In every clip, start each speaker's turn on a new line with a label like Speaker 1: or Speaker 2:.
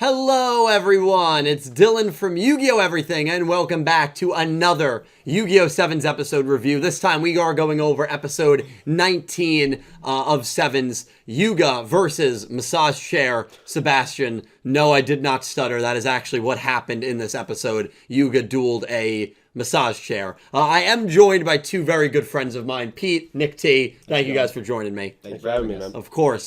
Speaker 1: Hello everyone, it's Dylan from Yugioh Everything, and welcome back to another Yu-Gi-Oh! 7's episode review. This time we are going over episode 19 of 7's Yuga versus Massage Chair Sebastian. No, I did not stutter. That is actually what happened in this episode. Yuga dueled a massage chair. I am joined by two very good friends of mine, Pete, Nick T. Thank you guys for joining me.
Speaker 2: Thanks for having me, man.
Speaker 1: Of course.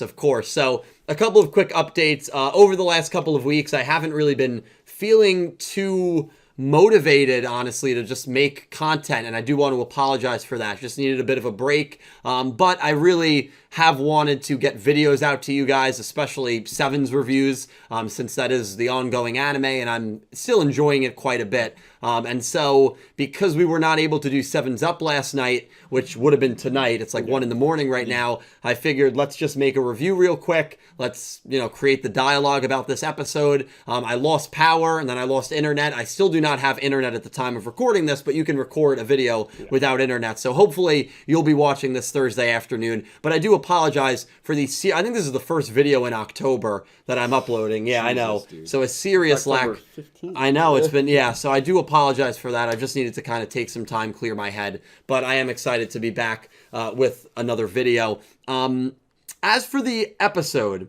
Speaker 1: So, a couple of quick updates. Over the last couple of weeks, I haven't really been feeling too motivated, honestly, to just make content, and I do want to apologize for that. Just needed a bit of a break, but I really have wanted to get videos out to you guys, especially 7's reviews, since that is the ongoing anime, and I'm still enjoying it quite a bit. And so, because we were not able to do 7's Up last night, which would have been tonight, it's like 1 in the morning right now, I figured let's just make a review real quick. Let's, create the dialogue about this episode. I lost power, and then I lost internet. I still do not have internet at the time of recording this, but you can record a video without internet. So hopefully you'll be watching this Thursday afternoon. But I do apologize for the... I think this is the first video in October that I'm uploading. Yeah, Jesus, I know. Dude. So a serious lack... 15th. I know, it's been... Yeah, so I do apologize for that. I just needed to kind of take some time, clear my head. But I am excited to be back with another video. As for the episode,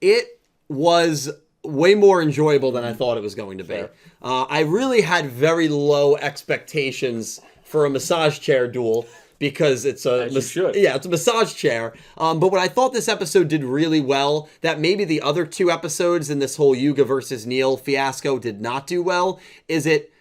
Speaker 1: it was way more enjoyable than I thought it was going to be. Sure. I really had very low expectations for a massage chair duel because it's it's a massage chair. But what I thought this episode did really well, that maybe the other two episodes in this whole Yuga versus Neil fiasco did not do well, is it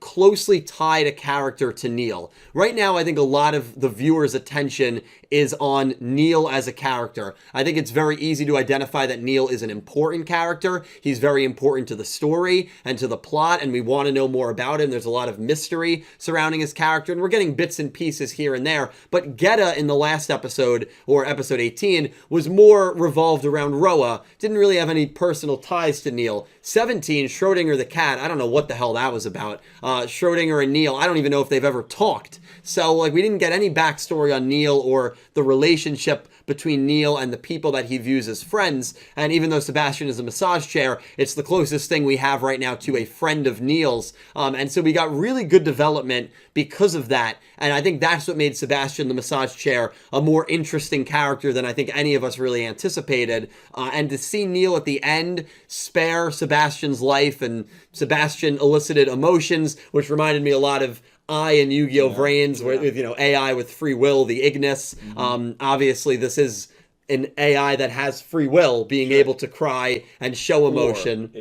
Speaker 1: closely tied a character to Neil. Right now, I think a lot of the viewer's attention is on Neil as a character. I think it's very easy to identify that Neil is an important character. He's very important to the story and to the plot, and we want to know more about him. There's a lot of mystery surrounding his character, and we're getting bits and pieces here and there. But Geta in the last episode, or episode 18, was more revolved around Roa. Didn't really have any personal ties to Neil. 17, Schrodinger the cat, I don't know what the hell that was about. Schrodinger and Neil, I don't even know if they've ever talked. So, we didn't get any backstory on Neil or the relationship between Neil and the people that he views as friends. And even though Sebastian is a massage chair, it's the closest thing we have right now to a friend of Neil's. And so we got really good development because of that. And I think that's what made Sebastian the massage chair a more interesting character than I think any of us really anticipated. And to see Neil at the end spare Sebastian's life, and Sebastian elicited emotions, which reminded me a lot of I and Yu-Gi-Oh! Brains, with AI with free will, the Ignis. Obviously, this is an AI that has free will, being able to cry and show emotion.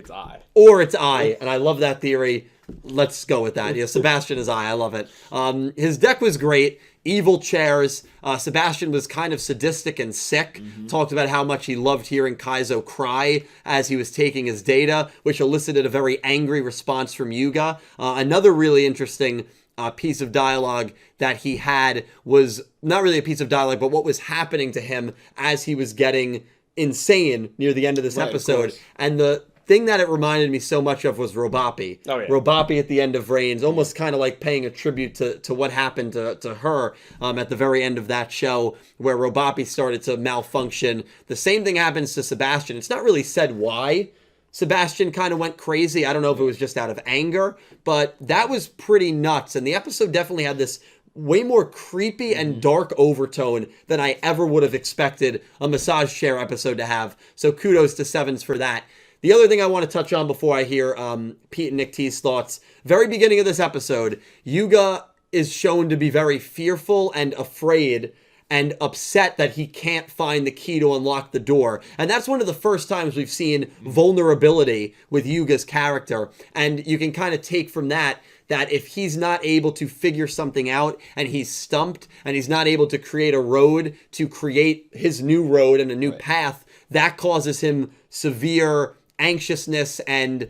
Speaker 1: Or it's I. And I love that theory. Let's go with that. Sebastian is I love it. His deck was great. Evil chairs. Sebastian was kind of sadistic and sick. Talked about how much he loved hearing Kaizo cry as he was taking his data, which elicited a very angry response from Yuga. Another really interesting piece of dialogue that he had was not really a piece of dialogue, but what was happening to him as he was getting insane near the end of this episode. And the thing that it reminded me so much of was Robapi. Oh, yeah. Robapi at the end of Reigns, almost kind of like paying a tribute to what happened to her at the very end of that show, where Robapi started to malfunction. The same thing happens to Sebastian. It's not really said why Sebastian kind of went crazy. I don't know if it was just out of anger, but that was pretty nuts. And the episode definitely had this way more creepy and dark overtone than I ever would have expected a massage chair episode to have. So kudos to 7's for that. The other thing I want to touch on before I hear Pete and Nick T's thoughts, very beginning of this episode, Yuga is shown to be very fearful and afraid and upset that he can't find the key to unlock the door. And that's one of the first times we've seen vulnerability with Yuga's character. And you can kind of take from that if he's not able to figure something out and he's stumped and he's not able to create a road to create his new road and a new path, that causes him severe anxiousness and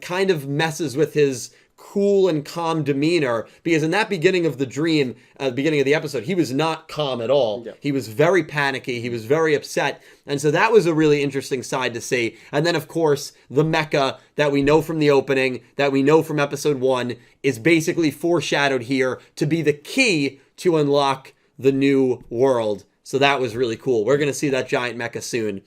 Speaker 1: kind of messes with his cool and calm demeanor, because in that beginning of the dream, beginning of the episode, he was not calm at all. Yeah. He was very panicky. He was very upset. And so that was a really interesting side to see. And then, of course, the mecha that we know from the opening, that we know from episode 1, is basically foreshadowed here to be the key to unlock the new world. So that was really cool. We're going to see that giant mecha soon.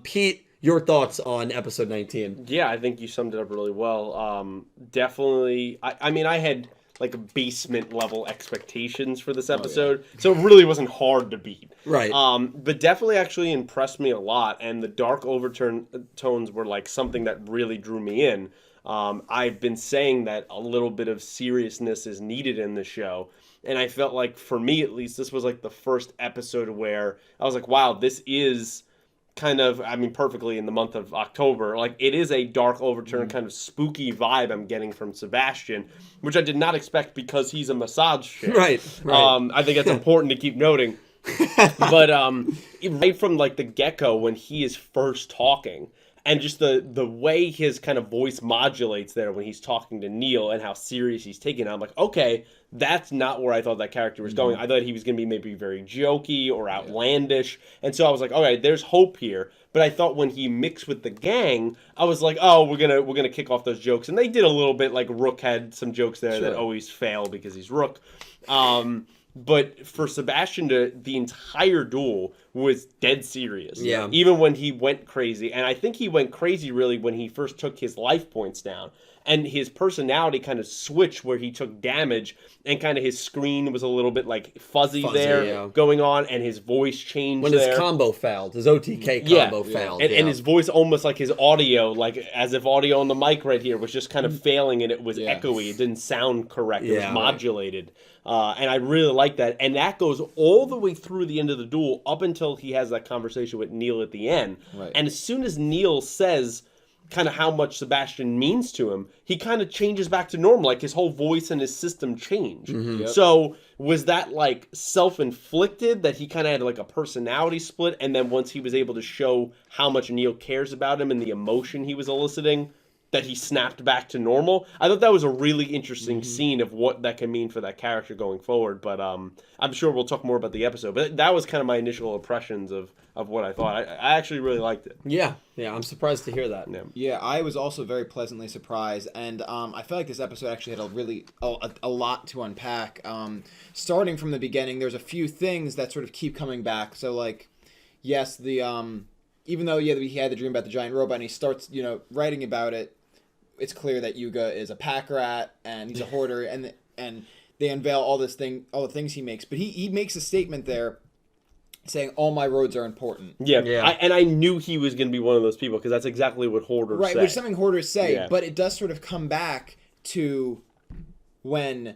Speaker 1: Pete, your thoughts on episode 19.
Speaker 2: Yeah, I think you summed it up really well. Definitely, I mean, I had like basement level expectations for this episode, so it really wasn't hard to beat.
Speaker 1: Right.
Speaker 2: But definitely actually impressed me a lot, and the dark tones were like something that really drew me in. I've been saying that a little bit of seriousness is needed in the show, and I felt like, for me at least, this was like the first episode where I was like, wow, this is kind of, I mean, perfectly in the month of October. Like, it is a dark overturn, kind of spooky vibe I'm getting from Sebastian, which I did not expect because he's a massage chair.
Speaker 1: Right.
Speaker 2: I think that's important to keep noting. But right from like the get-go, when he is first talking, and just the way his kind of voice modulates there when he's talking to Neil and how serious he's taking it, I'm like, okay, that's not where I thought that character was going. I thought he was going to be maybe very jokey or outlandish. And so I was like, okay, there's hope here. But I thought when he mixed with the gang, I was like, oh, we're gonna kick off those jokes. And they did a little bit, like Rook had some jokes there that always fail because he's Rook. But for Sebastian, the entire duel was dead serious.
Speaker 1: Yeah.
Speaker 2: Even when he went crazy. And I think he went crazy, really, when he first took his life points down. And his personality kind of switched where he took damage, and kind of his screen was a little bit like fuzzy there going on, and his voice changed
Speaker 1: when his combo failed, his OTK combo failed.
Speaker 2: And his voice, almost like his audio, like as if audio on the mic right here was just kind of failing, and it was echoey. It didn't sound correct. It was modulated. And I really like that. And that goes all the way through the end of the duel up until he has that conversation with Neil at the end.
Speaker 3: Right.
Speaker 2: And as soon as Neil says kind of how much Sebastian means to him, he kind of changes back to normal. Like his whole voice and his system change. So was that like self-inflicted, that he kind of had like a personality split, and then once he was able to show how much Neil cares about him and the emotion he was eliciting, that he snapped back to normal? I thought that was a really interesting scene of what that can mean for that character going forward. But I'm sure we'll talk more about the episode. But that was kind of my initial impressions of what I thought. I actually really liked it.
Speaker 1: Yeah, I'm surprised to hear that.
Speaker 3: Yeah, I was also very pleasantly surprised, and I felt like this episode actually had a lot to unpack. Starting from the beginning, there's a few things that sort of keep coming back. So, like, yes, the even though he had the dream about the giant robot, and he starts writing about it, it's clear that Yugioh is a pack rat and he's a hoarder, and they unveil all the things he makes. But he makes a statement there saying all my roads are important.
Speaker 2: Yeah. And I knew he was going to be one of those people, because that's exactly what hoarders say.
Speaker 3: Right, which is something hoarders say, but it does sort of come back to when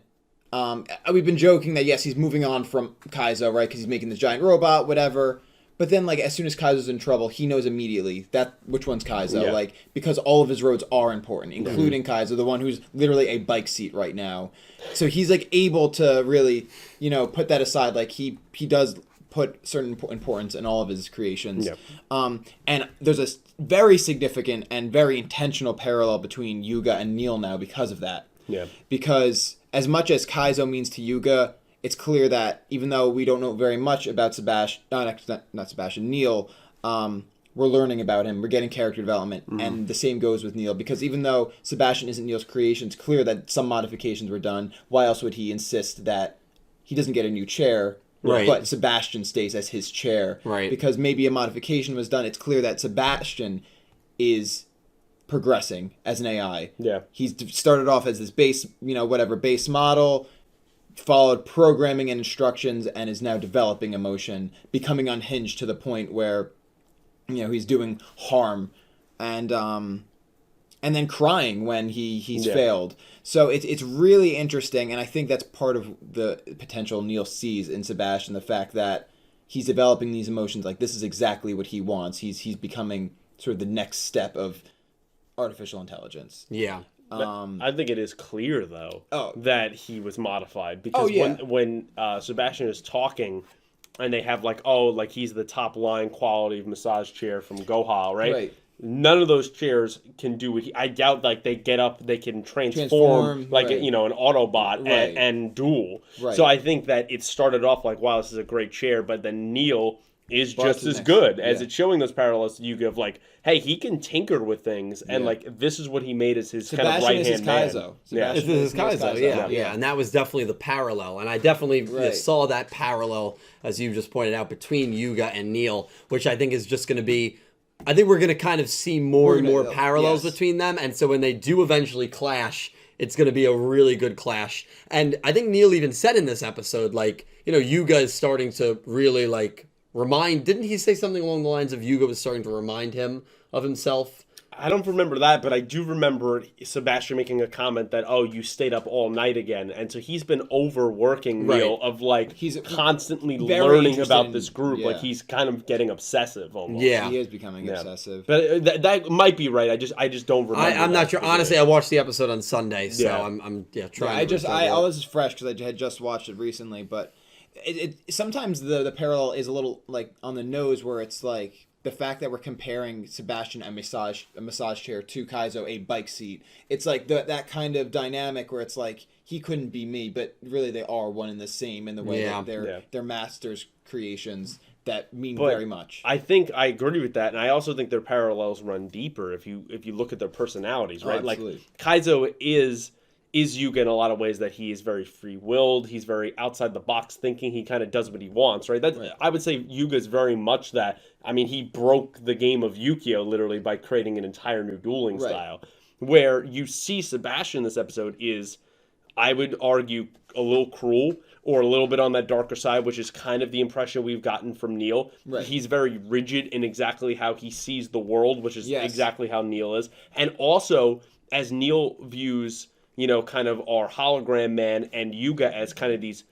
Speaker 3: we've been joking that, yes, he's moving on from Kaizo, right, because he's making this giant robot, whatever. But then, like, as soon as Kaizo's in trouble, he knows immediately which one's Kaizo, like, because all of his roads are important, including Kaizo, the one who's literally a bike seat right now. So he's, like, able to really, put that aside. Like, he does put certain importance in all of his creations. And there's a very significant and very intentional parallel between Yugioh and Neil now because of that. Because as much as Kaizo means to Yugioh, it's clear that even though we don't know very much about Neil, we're learning about him. We're getting character development, and the same goes with Neil, because even though Sebastian isn't Neil's creation, it's clear that some modifications were done. Why else would he insist that he doesn't get a new chair, but Sebastian stays as his chair?
Speaker 1: Right. Because
Speaker 3: maybe a modification was done. It's clear that Sebastian is progressing as an AI. He's started off as this base model, followed programming and instructions, and is now developing emotion, becoming unhinged to the point where he's doing harm, and then crying when he's failed. So it's really interesting, and I think that's part of the potential Neil sees in Sebastian, the fact that he's developing these emotions. Like, this is exactly what he wants. He's becoming sort of the next step of artificial intelligence.
Speaker 2: I think it is clear, though, that he was modified, because when Sebastian is talking, and they have he's the top line quality of massage chair from Goha, right? None of those chairs can do what I doubt. Like, they get up, they can transform an Autobot and duel. So I think that it started off like, wow, this is a great chair, but then Neil is just as good, as it's showing those parallels to Yugioh of, like, hey, he can tinker with things, and like, this is what he made as his kind of right-hand man.
Speaker 1: This is Kaizo, yeah. And that was definitely the parallel, and I definitely saw that parallel, as you just pointed out, between Yugioh and Neil, which I think is just going to be I think we're going to kind of see more and more parallels
Speaker 3: yes.
Speaker 1: between them. And so when they do eventually clash, it's going to be a really good clash. And I think Neil even said in this episode, like, Yugioh is starting to really, like, didn't he say something along the lines of Yugioh was starting to remind him of himself?
Speaker 2: I don't remember that, but I do remember Sebastian making a comment that, you stayed up all night again. And so he's been overworking Neil of, like, he's constantly learning about this group. Like, he's kind of getting obsessive almost.
Speaker 1: Yeah.
Speaker 3: He is becoming obsessive.
Speaker 2: But that might be right. I just don't remember.
Speaker 1: I'm not sure. Honestly, I watched the episode on Sunday, so I'm trying to
Speaker 3: I was fresh because I had just watched it recently, but sometimes the parallel is a little, like, on the nose where it's, like, the fact that we're comparing Sebastian a massage chair to Kaizo a bike seat. It's like that kind of dynamic where it's like he couldn't be me, but really they are one and the same in the way that they're masters creations that mean very much.
Speaker 2: I think I agree with that, and I also think their parallels run deeper if you look at their personalities, right? Like Kaizo is Yugioh in a lot of ways that he is very free-willed. He's very outside-the-box thinking. He kind of does what he wants, right? I would say Yugioh is very much that. I mean, he broke the game of Yukio literally by creating an entire new dueling style. Where you see Sebastian in this episode is, I would argue, a little cruel or a little bit on that darker side, which is kind of the impression we've gotten from Neil.
Speaker 3: Right.
Speaker 2: He's very rigid in exactly how he sees the world, which is exactly how Neil is. And also, as Neil views, kind of our hologram man and Yugioh as kind of these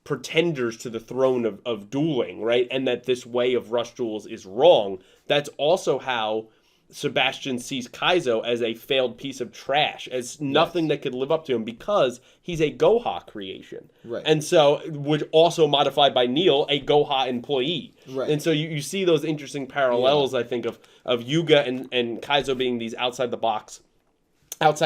Speaker 2: pretenders to the throne of dueling, right? And that this way of rush duels is wrong. That's also how Sebastian sees Kaizo as a failed piece of trash, as nothing that could live up to him because he's a Goha creation.
Speaker 3: Right.
Speaker 2: And so, which also modified by Neil, a Goha employee. Right. And so you see those interesting parallels, I think, of Yugioh and Kaizo being these outside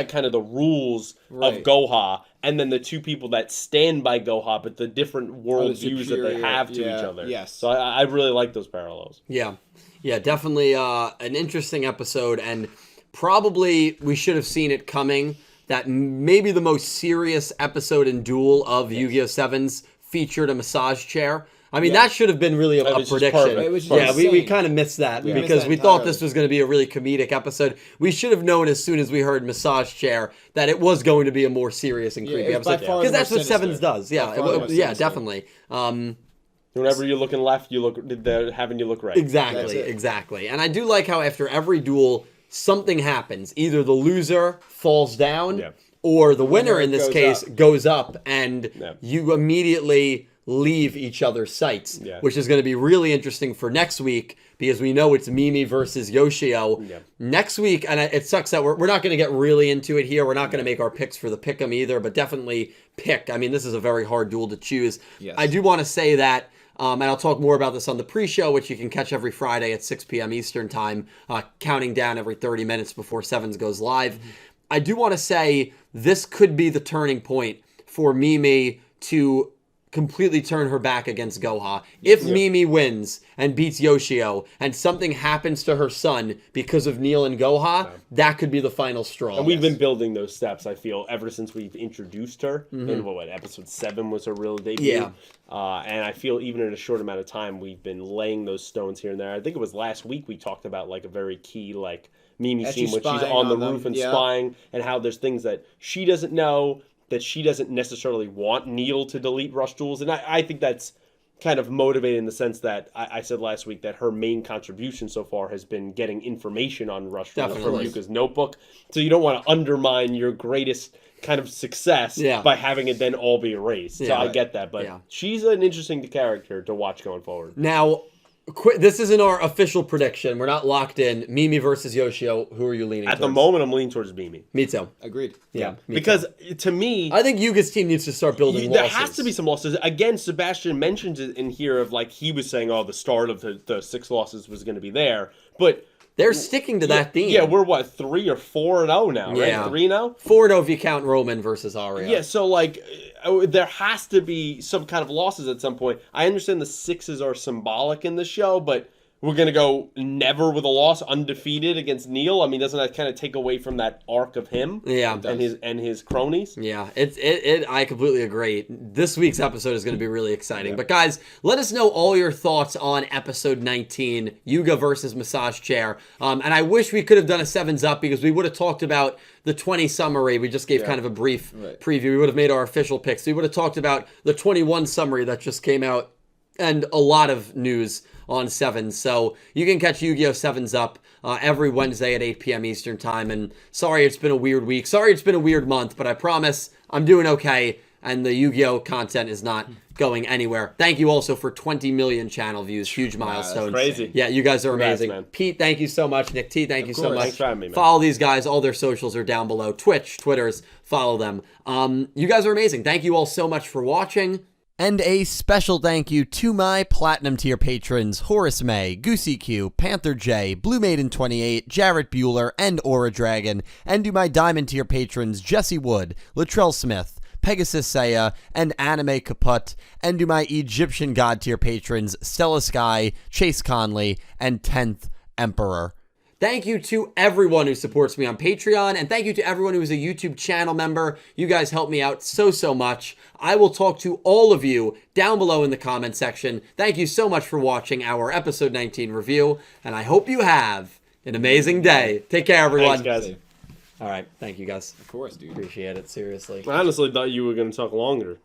Speaker 2: kind of the rules of Goha, and then the two people that stand by Goha, but the different world views that they have to each other.
Speaker 3: Yes.
Speaker 2: So I really like those parallels.
Speaker 1: Yeah, definitely an interesting episode, and probably we should have seen it coming. That maybe the most serious episode in Duel of Yu-Gi-Oh! Sevens featured a massage chair. I mean, that should have been really a prediction.
Speaker 3: It was
Speaker 1: we kind of missed that because we thought this was going to be a really comedic episode. We should have known as soon as we heard massage chair that it was going to be a more serious and creepy episode because that's what Sevens does. Yeah, definitely.
Speaker 2: Whenever you're looking left, they're having you look right.
Speaker 1: Exactly. And I do like how after every duel, something happens. Either the loser falls down or the winner in this case goes up, and you immediately leave each other's sights, which is going to be really interesting for next week because we know it's Mimi versus Yugioh. Next week, and it sucks that we're not going to get really into it here. We're not going to make our picks for the pick'em either, but definitely pick. I mean, this is a very hard duel to choose. I do want to say that, and I'll talk more about this on the pre-show, which you can catch every Friday at 6 p.m. Eastern time, counting down every 30 minutes before Sevens goes live. I do want to say this could be the turning point for Mimi to completely turn her back against Goha. If Mimi wins and beats Yugioh and something happens to her son because of Neil and Goha, that could be the final straw.
Speaker 2: And we've been building those steps, I feel, ever since we've introduced her. And episode 7 was her real debut. And I feel even in a short amount of time, we've been laying those stones here and there. I think it was last week we talked about like a very key Mimi scene when she's on the roof and spying, and how there's things that she doesn't know, that she doesn't necessarily want Neil to delete rush duels. And I think that's kind of motivated in the sense that I said last week that her main contribution so far has been getting information on rush duels from Yuka's notebook. So you don't want to undermine your greatest kind of success by having it then all be erased. So I get that. But she's an interesting character to watch going forward.
Speaker 1: Now, this isn't our official prediction. We're not locked in. Mimi versus Yugioh. Who are you leaning towards?
Speaker 2: At the moment, I'm leaning towards Mimi.
Speaker 1: Me too.
Speaker 3: Agreed.
Speaker 1: Yeah.
Speaker 2: Because to me,
Speaker 1: I think Yuga's team needs to start building
Speaker 2: there
Speaker 1: losses.
Speaker 2: has to be some losses. Again, Sebastian mentions it in here of like he was saying, the start of the 6 losses was going to be there. But
Speaker 1: they're sticking to that theme.
Speaker 2: Yeah, we're 3 or 4-0 now, right? 3-0?
Speaker 1: 4-0 if you count Roman versus Aria.
Speaker 2: Yeah, so there has to be some kind of losses at some point. I understand the 6s are symbolic in the show, but we're going to go never with a loss, undefeated against Neil. I mean, doesn't that kind of take away from that arc of him?
Speaker 1: Yeah.
Speaker 2: And his cronies?
Speaker 1: Yeah, I completely agree. This week's episode is going to be really exciting. Yeah. But guys, let us know all your thoughts on episode 19, Yugioh versus Massage Chair. And I wish we could have done a 7s up because we would have talked about the 20 summary. We just gave kind of a brief preview. We would have made our official picks. We would have talked about the 21 summary that just came out and a lot of news on 7. So you can catch Yu-Gi-Oh! 7s up every Wednesday at 8 p.m. Eastern Time. And sorry it's been a weird week. Sorry it's been a weird month, but I promise I'm doing okay. And the Yu-Gi-Oh! Content is not going anywhere. Thank you also for 20 million channel views. Huge milestone.
Speaker 2: That's crazy.
Speaker 1: Yeah, you guys are amazing.
Speaker 2: Man.
Speaker 1: Pete, thank you so much. Nick T, thank you so much.
Speaker 2: Thanks for having me, man.
Speaker 1: Follow these guys. All their socials are down below. Twitch, Twitters, follow them. You guys are amazing. Thank you all so much for watching. And a special thank you to my Platinum tier patrons, Horace Maye, Goosey Q, Panther J, Blue Maiden 28, Jarrett Buller, and Aura Dragon, and to my Diamond tier patrons, Jesse Wood, Latrell Smith, Pegasus Seiya, and Anime Kaput, and to my Egyptian God tier patrons, Stella Sky, Chase Connelly, and 10th Emperor. Thank you to everyone who supports me on Patreon, and thank you to everyone who is a YouTube channel member. You guys help me out so much. I will talk to all of you down below in the comment section. Thank you so much for watching our episode 19 review, and I hope you have an amazing day. Take care, everyone.
Speaker 2: Thanks, guys.
Speaker 1: All right. Thank you, guys.
Speaker 3: Of course, dude.
Speaker 1: Appreciate it. Seriously.
Speaker 2: I honestly thought you were going to talk longer.